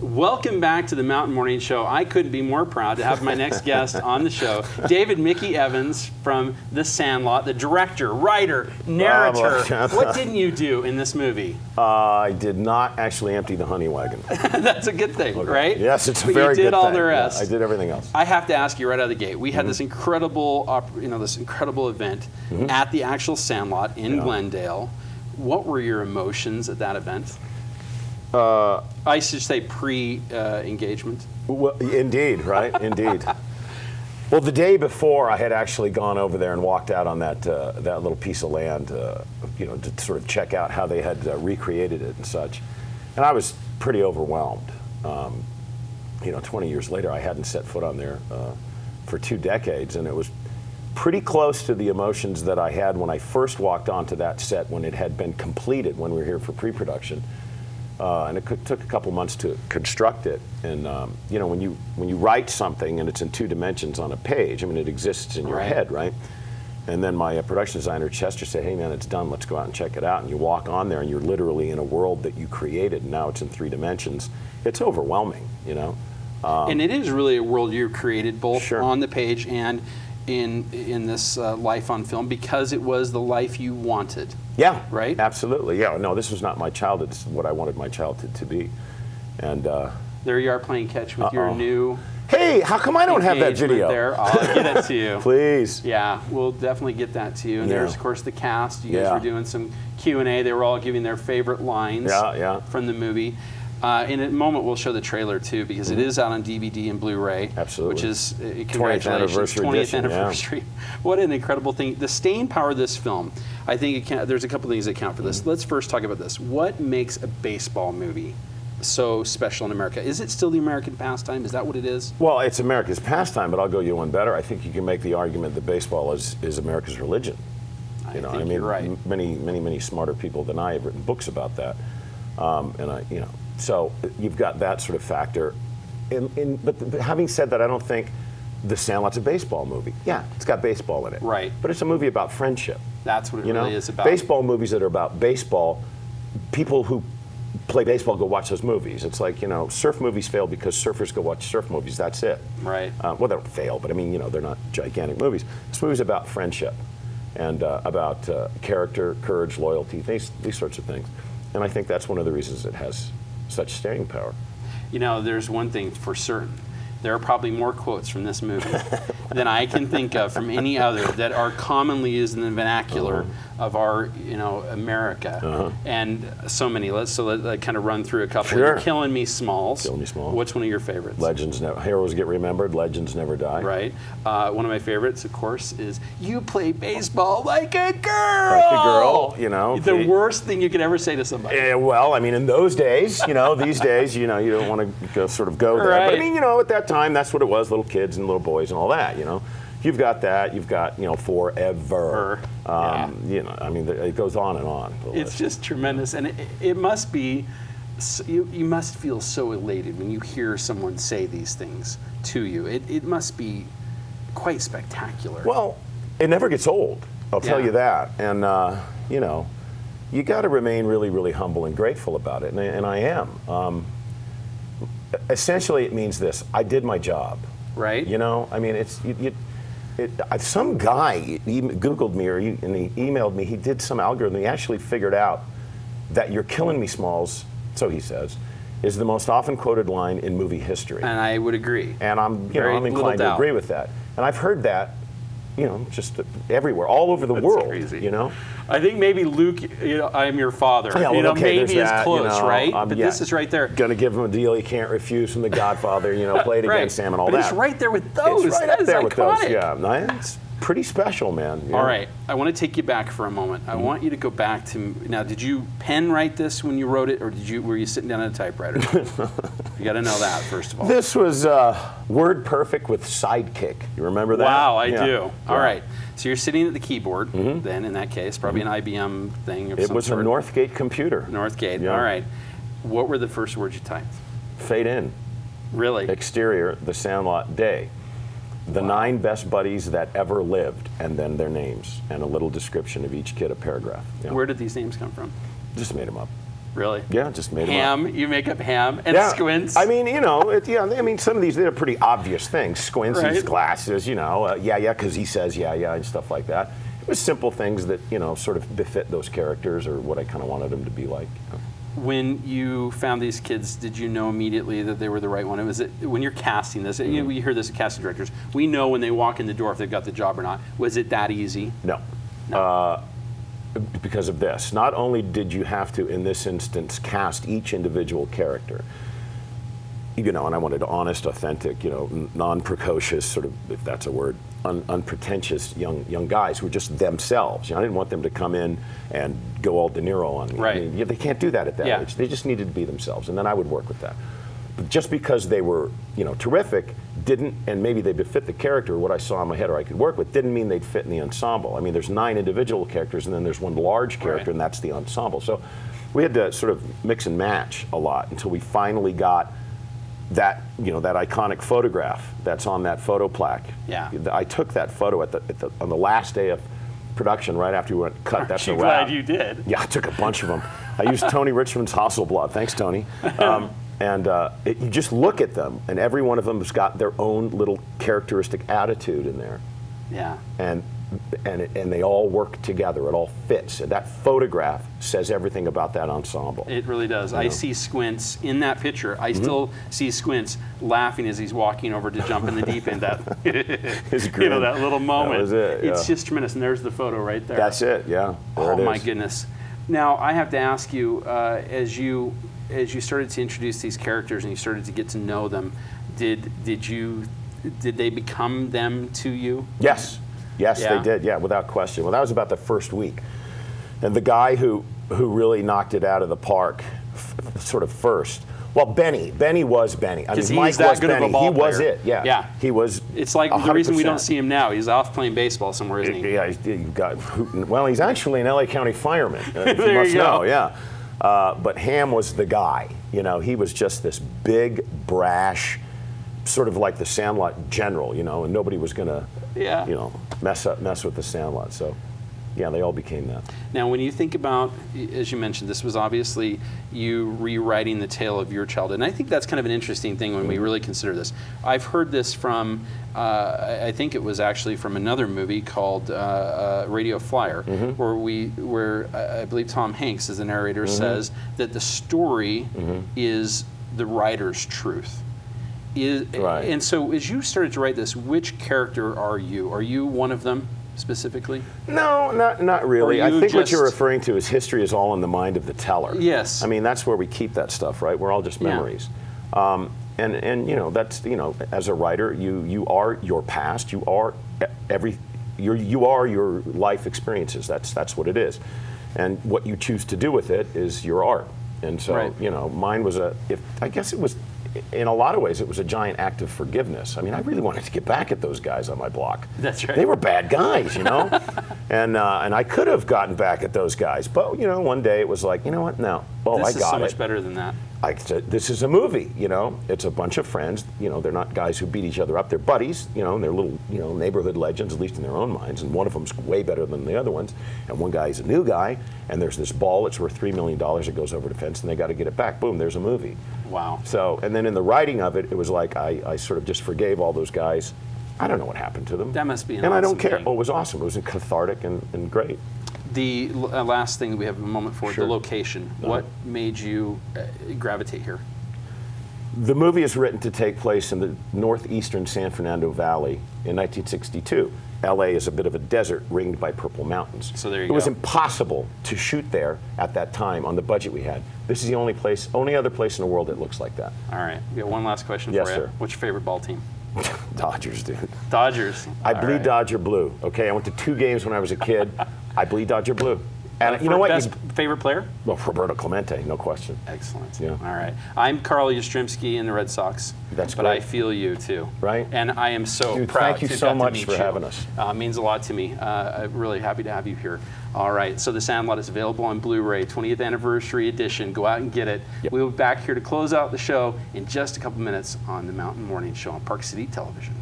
Welcome back to the Mountain Morning Show. I couldn't be more proud to have my next guest on the show, David Mickey Evans from The Sandlot, the director, writer, narrator. What didn't you do in this movie? I did not actually empty the honey wagon. That's a good thing, right? Yes, it's a but very good thing. You did all the rest. Yeah, I did everything else. I have to ask you right out of the gate. We had this incredible, this incredible event at the actual Sandlot in Glendale. What were your emotions at that event? I should say pre-engagement. Well, indeed, right? Indeed. Well, the day before, I had actually gone over there and walked out on that little piece of land, to sort of check out how they had recreated it and such. And I was pretty overwhelmed. 20 years later, I hadn't set foot on there for 2 decades, and it was pretty close to the emotions that I had when I first walked onto that set when it had been completed, when we were here for pre-production. And it took a couple months to construct it. And when you write something and it's in 2 dimensions on a page, I mean, it exists in your head, right? And then my production designer, Chester, said, "Hey man, it's done, let's go out and check it out." And you walk on there and you're literally in a world that you created, and now it's in 3 dimensions. It's overwhelming, and it is really a world you created, both on the page and in this life on film, because it was the life you wanted. Yeah. Right? Absolutely. Yeah. No, this was not my childhood. This is what I wanted my childhood to be. And there you are playing catch with your new. Hey, how come I don't have that video? There, I'll get it to you. Please. Yeah, we'll definitely get that to you. And there's of course the cast. You guys were doing some Q&A. They were all giving their favorite lines from the movie. In a moment, we'll show the trailer too, because it is out on DVD and Blu-ray. Absolutely. Which is, 20th anniversary 20th edition, anniversary. What an incredible thing. The staying power of this film, I think there's a couple things that count for this. Let's first talk about this. What makes a baseball movie so special in America? Is it still the American pastime? Is that what it is? Well, it's America's pastime, but I'll go you one better. I think you can make the argument that baseball is America's religion. I think you're right. Many smarter people than I have written books about that. So you've got that sort of factor. But having said that, I don't think The Sandlot's a baseball movie. Yeah, it's got baseball in it. Right. But it's a movie about friendship. That's what it really is about. Baseball movies that are about baseball, people who play baseball go watch those movies. It's like, surf movies fail because surfers go watch surf movies. That's it. Right. Well, they don't fail, but I mean, they're not gigantic movies. This movie's about friendship and about character, courage, loyalty, these sorts of things. And I think that's one of the reasons it has such staying power. There's one thing for certain. There are probably more quotes from this movie than I can think of from any other that are commonly used in the vernacular of our, America. And so many. Let's kind of run through a couple. Sure. You're killing me, Smalls. Killing me, Smalls. What's one of your favorites? Heroes get remembered, legends never die. Right. One of my favorites, of course, is "You play baseball like a girl." Like a girl, The worst thing you could ever say to somebody. Well, I mean, in those days, these days, you don't want to go there. Right. But I mean, at that time, that's what it was, little kids and little boys and all that, You've got that. You've got, forever. I mean, it goes on and on. It's just tremendous. And it must be, you must feel so elated when you hear someone say these things to you. It must be quite spectacular. Well, it never gets old. I'll tell you that. And, you got to remain really, really humble and grateful about it. And I am. Essentially, it means this. I did my job. Right. I mean, some guy Googled me and he emailed me. He did some algorithm. He actually figured out that "You're killing me, Smalls," so he says, is the most often quoted line in movie history. And I would agree. And I'm inclined to agree with that. And I've heard that, just everywhere, all over the world. Crazy. I think maybe Luke, "I'm your father." Maybe it's close, right? But this is right there. Going to give him a deal he can't refuse from The Godfather. Played against him and all but that. It's right there with those. It's right that up there iconic. with those. Yeah, it's pretty special, man. All right, I want to take you back for a moment. I want you to go back to now. Did you pen write this when you wrote it, or were you sitting down at a typewriter? You got to know that first of all. This was word perfect with Sidekick. You remember that? Wow, I do. All right. So you're sitting at the keyboard, then in that case, probably an IBM thing of some sort. It was a Northgate computer. Northgate, all right. What were the first words you typed? Fade in. Really? Exterior, The Sandlot, day. The 9 best buddies that ever lived, and then their names, and a little description of each kid, a paragraph. Where did these names come from? Just made them up. Really? Yeah, just made them Ham, up. you make up Ham and Yeah. Squints. I mean, I mean, some of these, they're pretty obvious things. Squints, Right. his glasses, because he says yeah, and stuff like that. It was simple things that, sort of befit those characters or what I kind of wanted them to be like. When you found these kids, did you know immediately that they were the right one? Was it when you're casting this? We hear this at casting directors. We know when they walk in the door if they've got the job or not. Was it that easy? No. Because of this. Not only did you have to, in this instance, cast each individual character, and I wanted honest, authentic, non-precocious, sort of, if that's a word, unpretentious young guys who were just themselves. I didn't want them to come in and go all De Niro on me. Right. I mean, they can't do that at that age. They just needed to be themselves, and then I would work with that. But just because they were, terrific, and maybe they befit the character, or what I saw in my head or I could work with, didn't mean they'd fit in the ensemble. I mean, there's 9 individual characters, and then there's one large character, and that's the ensemble. So we had to sort of mix and match a lot until we finally got that, that iconic photograph that's on that photo plaque. Yeah. I took that photo on the last day of production, right after we went cut. That's a wrap. Glad you did. Yeah, I took a bunch of them. I used Tony Richmond's Hasselblad. Thanks, Tony. You just look at them, and every one of them has got their own little characteristic attitude in there. Yeah. And they all work together. It all fits. And that photograph says everything about that ensemble. It really does. I see Squints in that picture. I still see Squints laughing as he's walking over to jump in the deep end. His grin. That little moment. That was it. Yeah. It's just tremendous. And there's the photo right there. That's it. Yeah. There it is. My goodness. Now I have to ask you, as you started to introduce these characters and you started to get to know them, did they become them to you? Yes. Yes, they did. Yeah, without question. Well, that was about the first week, and the guy who really knocked it out of the park, sort of first. Well, Benny was Benny. I mean, Mike was Benny. He was it. Yeah. Yeah. He was. It's like 100%. the reason we don't see him now. He's off playing baseball somewhere, isn't he? Yeah. He's actually an LA County fireman. If There you must you go. know. Yeah. But Ham was the guy. He was just this big, brash, sort of like the Sandlot general. And nobody was gonna. Yeah. Mess with the Sandlot. So, yeah, they all became that. Now, when you think about, as you mentioned, this was obviously you rewriting the tale of your childhood, and I think that's kind of an interesting thing when we really consider this. I've heard this from, I think it was actually from another movie called Radio Flyer, where I believe Tom Hanks, as the narrator, says that the story is the writer's truth. Right. And so as you started to write this, which character are you? Are you one of them specifically? No, not really. I think what you're referring to is history is all in the mind of the teller. Yes. I mean, that's where we keep that stuff, right? We're all just memories. And that's, as a writer, you are your past, you are you are your life experiences. That's what it is. And what you choose to do with it is your art. And so, mine was I guess it was, in a lot of ways, it was a giant act of forgiveness. I mean, I really wanted to get back at those guys on my block. That's right. They were bad guys, and I could have gotten back at those guys. But, one day it was like, you know what, no. Well, this I got it. This is so much better than that. This is a movie, It's a bunch of friends. They're not guys who beat each other up. They're buddies, and they're little, neighborhood legends, at least in their own minds. And one of them's way better than the other ones. And one guy's a new guy, and there's this ball that's worth $3 million that goes over the fence, and they got to get it back. Boom, there's a movie. Wow. So, and then in the writing of it, it was like I sort of just forgave all those guys. I don't know what happened to them. That must be an And awesome I don't care. thing. Oh, it was awesome. It was cathartic and great. The last thing we have a moment for, Sure. the location. What made you gravitate here? The movie is written to take place in the northeastern San Fernando Valley in 1962. LA is a bit of a desert ringed by purple mountains. So there you It go. was impossible to shoot there at that time on the budget we had. This is the only other place in the world that looks like that. All right. We got one last question Yes, for you. sir. What's your favorite ball team? Dodgers, dude. Dodgers. I All bleed right. Dodger blue. Okay, I went to 2 games when I was a kid. I bleed Dodger blue. And you know what? Best favorite player? Well, Roberto Clemente, no question. Excellent. Yeah. All right. I'm Carl Yastrzemski in the Red Sox. That's But great. I feel you too. Right. And I am so Dude, proud thank you to have so got to much meet for you. having us. Means a lot to me. I'm really happy to have you here. All right. So The Sandlot is available on Blu-ray, 20th anniversary edition. Go out and get it. Yep. We'll be back here to close out the show in just a couple minutes on the Mountain Morning Show on Park City Television.